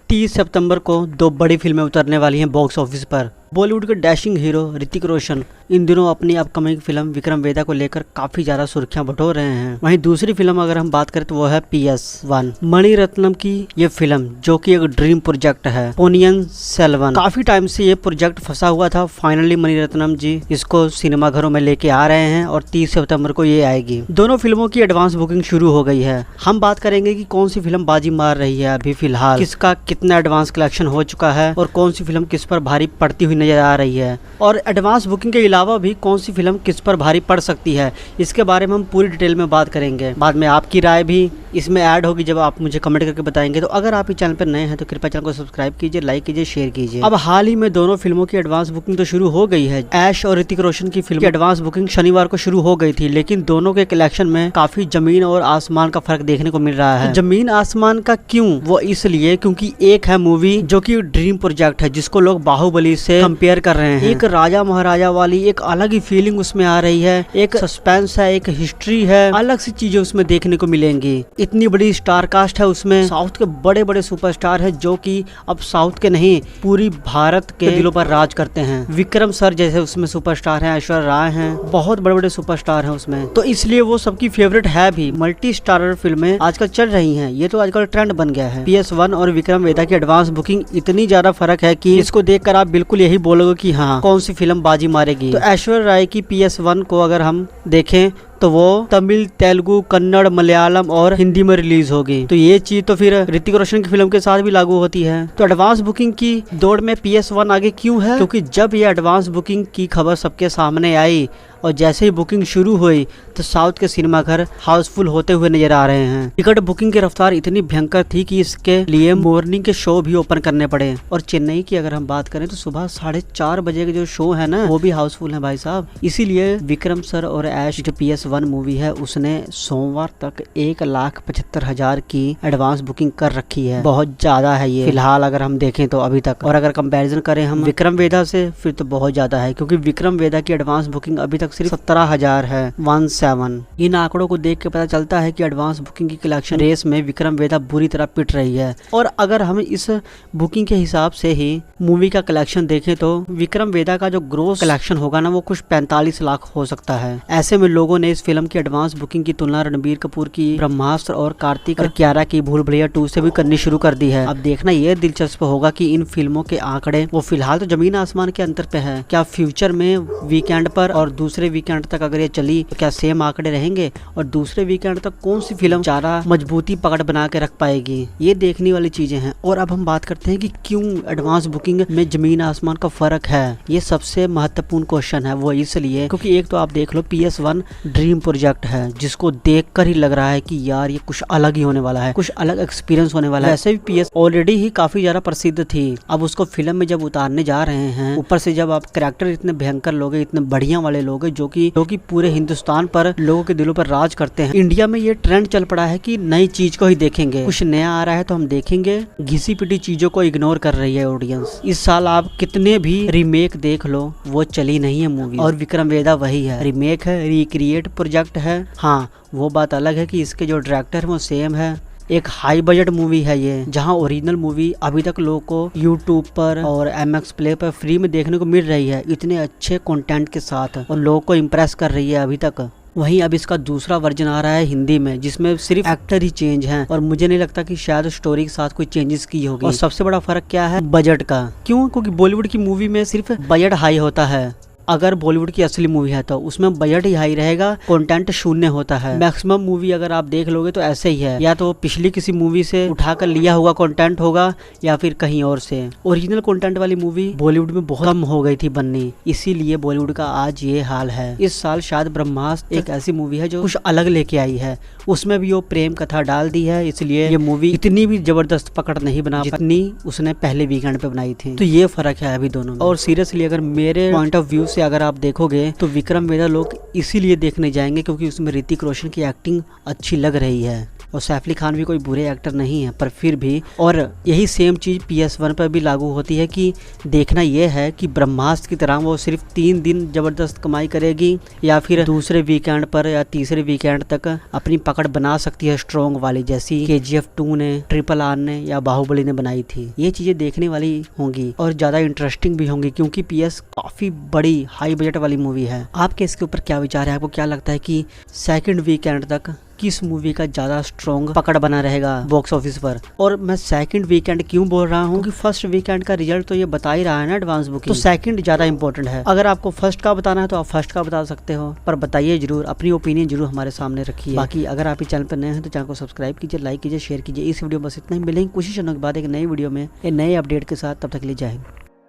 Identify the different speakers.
Speaker 1: 30 सितंबर को दो बड़ी फिल्में उतरने वाली हैं बॉक्स ऑफिस पर। बॉलीवुड के डैशिंग हीरो ऋतिक रोशन इन दिनों अपनी अपकमिंग फिल्म विक्रम वेदा को लेकर काफी ज्यादा सुर्खियां बटोर रहे हैं। वहीं दूसरी फिल्म अगर हम बात करें तो वो है PS1 मणिरत्नम की ये फिल्म, जो कि एक ड्रीम प्रोजेक्ट है पोनियन सेल्वन। काफी टाइम से ये प्रोजेक्ट फंसा हुआ था। फाइनली मणिरत्नम जी इसको सिनेमाघरों में लेके आ रहे हैं और 30 सितंबर को ये आएगी। दोनों फिल्मों की एडवांस बुकिंग शुरू हो गई है। हम बात करेंगे कि कौन सी फिल्म बाजी मार रही है अभी फिलहाल, किसका कितना एडवांस कलेक्शन हो चुका है और कौन सी फिल्म किस पर भारी पड़ती हुई नजर आ रही है, और एडवांस बुकिंग के अलावा भी कौन सी फिल्म किस पर भारी पड़ सकती है, इसके बारे में हम पूरी डिटेल में बात करेंगे। बाद में आपकी राय भी इसमें ऐड होगी जब आप मुझे कमेंट करके बताएंगे। तो अगर आप इस चैनल पर नए हैं तो कृपया चैनल को सब्सक्राइब कीजिए, लाइक कीजिए, शेयर कीजिए। अब हाल ही में दोनों फिल्मों की एडवांस बुकिंग तो शुरू हो गई है। ऐश और ऋतिक रोशन की फिल्म की एडवांस बुकिंग शनिवार को शुरू हो गई थी, लेकिन दोनों के कलेक्शन में काफी जमीन और आसमान का फर्क देखने को मिल रहा है। जमीन आसमान का क्यों? वो इसलिए क्योंकि एक है मूवी जो कि ड्रीम प्रोजेक्ट है, जिसको लोग बाहुबली से कंपेयर कर रहे हैं। एक राजा महाराजा वाली एक अलग ही फीलिंग उसमें आ रही है, एक सस्पेंस है, एक हिस्ट्री है, अलग सी चीजें उसमें देखने को मिलेंगी। इतनी बड़ी स्टार कास्ट है उसमें, साउथ के बड़े बड़े सुपरस्टार है जो कि अब साउथ के नहीं पूरी भारत के दिलों पर राज करते हैं। विक्रम सर जैसे उसमें सुपरस्टार हैं, ऐश्वर्या राय हैं, बहुत बड़े बड़े सुपरस्टार हैं उसमें, तो इसलिए वो सबकी फेवरेट है भी। मल्टी स्टारर फिल्में आजकल चल रही हैं, ये तो आजकल ट्रेंड बन गया है। PS1 और विक्रम वेदा की एडवांस बुकिंग इतनी ज्यादा फर्क है कि इसको देखकर आप बिल्कुल यही बोलोगे कि हाँ कौन सी फिल्म बाजी मारेगी। तो ऐश्वर्या राय की PS1 को अगर हम देखें तो वो तमिल, तेलुगु, कन्नड़, मलयालम और हिंदी में रिलीज होगी। तो ये चीज तो फिर ऋतिक रोशन की फिल्म के साथ भी लागू होती है। तो एडवांस बुकिंग की दौड़ में PS1 आगे क्यों है? क्योंकि जब ये एडवांस बुकिंग की खबर सबके सामने आई और जैसे ही बुकिंग शुरू हुई तो साउथ के सिनेमाघर हाउसफुल होते हुए नजर आ रहे हैं। टिकट बुकिंग की रफ्तार इतनी भयंकर थी कि इसके लिए मॉर्निंग के शो भी ओपन करने पड़े। और चेन्नई की अगर हम बात करें तो सुबह 4:30 बजे के जो शो है ना, वो भी हाउसफुल है भाई साहब। इसीलिए विक्रम सर और ऐश जो PS1 मूवी है उसने सोमवार तक 1,75,000 की एडवांस बुकिंग कर रखी है। बहुत ज्यादा है ये फिलहाल अगर हम देखें तो अभी तक। और अगर कंपैरिजन करें हम विक्रम वेदा से फिर तो बहुत ज्यादा है, क्योंकि विक्रम वेदा की एडवांस बुकिंग अभी तक सिर्फ 17,000 है, 17। इन आंकड़ों को देख के पता चलता है कि एडवांस बुकिंग की कलेक्शन रेस में विक्रम वेदा बुरी तरह पिट रही है। और अगर हम इस बुकिंग के हिसाब से ही मूवी का कलेक्शन देखें तो विक्रम वेदा का जो ग्रोस कलेक्शन होगा ना, वो कुछ 45 लाख हो सकता है। ऐसे में लोगों ने इस फिल्म की एडवांस बुकिंग की तुलना रणबीर कपूर की ब्रह्मास्त्र और कार्तिक और कियारा की भूल भुलैया 2 से भी करनी शुरू कर दी है। अब देखना यह दिलचस्प होगा कि इन फिल्मों के आंकड़े वो फिलहाल तो जमीन आसमान के अंतर पे है, क्या फ्यूचर में वीकेंड पर और दूसरे वीकेंड तक अगर ये चली तो क्या सेम आंकड़े रहेंगे, और दूसरे वीकेंड तक कौन सी फिल्म ज्यादा मजबूती पकड़ बना के रख पाएगी, ये देखने वाली चीजें हैं। और अब हम बात करते हैं कि क्यों एडवांस बुकिंग में जमीन आसमान का फर्क है। ये सबसे महत्वपूर्ण क्वेश्चन है। वो इसलिए क्योंकि एक तो आप देख लो PS1 ड्रीम प्रोजेक्ट है, जिसको देखकर ही लग रहा है कि यार ये कुछ अलग ही होने वाला है, कुछ अलग एक्सपीरियंस होने वाला है। वैसे भी PS ऑलरेडी ही काफी ज्यादा प्रसिद्ध थी, अब उसको फिल्म में जब उतारने जा रहे हैं, ऊपर से जब आप कैरेक्टर इतने भयंकर लोग, इतने बढ़िया वाले लोग जो कि पूरे हिंदुस्तान पर लोगों के दिलों पर राज करते हैं। इंडिया में ये ट्रेंड चल पड़ा है कि नई चीज को ही देखेंगे, कुछ नया आ रहा है तो हम देखेंगे। घिसी पिटी चीजों को इग्नोर कर रही है ऑडियंस। इस साल आप कितने भी रीमेक देख लो, वो चली नहीं है मूवी, और विक्रम वेदा वही है, रीमेक है, रिक्रिएट प्रोजेक्ट है। हाँ, वो बात अलग है कि इसके जो डायरेक्टर है वो सेम है। एक हाई बजट मूवी है ये, जहां ओरिजिनल मूवी अभी तक लोगों को यूट्यूब पर और MX प्ले पर फ्री में देखने को मिल रही है, इतने अच्छे कंटेंट के साथ, और लोगों को इम्प्रेस कर रही है अभी तक। वहीं अब इसका दूसरा वर्जन आ रहा है हिंदी में, जिसमें सिर्फ एक्टर ही चेंज हैं, और मुझे नहीं लगता कि शायद स्टोरी के साथ कोई चेंजेस की होगी। और सबसे बड़ा फर्क क्या है? बजट का। क्यों? क्योंकि बॉलीवुड की मूवी में सिर्फ बजट हाई होता है। अगर बॉलीवुड की असली मूवी है तो उसमें बजट ही हाई रहेगा, कंटेंट शून्य होता है। मैक्सिमम मूवी अगर आप देख लोगे तो ऐसे ही है, या तो पिछली किसी मूवी से उठाकर लिया हुआ कंटेंट होगा या फिर कहीं और से। ओरिजिनल कंटेंट वाली मूवी बॉलीवुड में बहुत कम हो गई थी बननी, इसीलिए बॉलीवुड का आज ये हाल है। इस साल शायद ब्रह्मास्त्र एक ऐसी मूवी है जो कुछ अलग लेके आई है, उसमें भी वो प्रेम कथा डाल दी है, इसलिए ये मूवी इतनी भी जबरदस्त पकड़ नहीं बना जितनी उसने पहले वीकेंड पे बनाई थी। तो ये फर्क है अभी दोनों में। और सीरियसली अगर मेरे पॉइंट ऑफ व्यू से अगर आप देखोगे तो विक्रम वेदा लोग इसीलिए देखने जाएंगे क्योंकि उसमें ऋतिक रोशन की एक्टिंग अच्छी लग रही है। और सैफ अली खान भी कोई बुरे एक्टर नहीं है, पर फिर भी। और यही सेम चीज PS1 पर भी लागू होती है कि देखना यह है कि ब्रह्मास्त्र की तरह वो सिर्फ 3 दिन जबरदस्त कमाई करेगी या फिर दूसरे वीकेंड पर या तीसरे वीकेंड तक अपनी पकड़ बना सकती है स्ट्रॉन्ग वाली, जैसी KGF 2 ने, RRR ने या बाहुबली ने बनाई थी। ये चीजें देखने वाली होंगी और ज्यादा इंटरेस्टिंग भी होंगी, क्योंकि PS काफी बड़ी हाई बजट वाली मूवी है। आपके इसके ऊपर क्या विचार है? आपको क्या लगता है कि सेकंड वीकेंड तक किस मूवी का ज्यादा स्ट्रॉन्ग पकड़ बना रहेगा बॉक्स ऑफिस पर? और मैं सेकंड वीकेंड क्यों बोल रहा हूँ, क्योंकि फर्स्ट वीकेंड का रिजल्ट तो ये बता ही रहा है ना एडवांस बुकिंग, तो सेकंड ज्यादा इंपॉर्टेंट है। अगर आपको फर्स्ट का बताना है तो आप फर्स्ट का बता सकते हो, पर बताइए जरूर, अपनी ओपिनियन जरूर हमारे सामने रखिए। बाकी अगर आप इस चैनल पर नए हैं तो चैनल को सब्सक्राइब कीजिए, लाइक कीजिए, शेयर कीजिए। इस वीडियो में बस इतना ही। मिलेंगे कुछ ही क्षणों के बाद एक नई वीडियो में एक नए अपडेट के साथ। तब तक के लिए जय हिंद।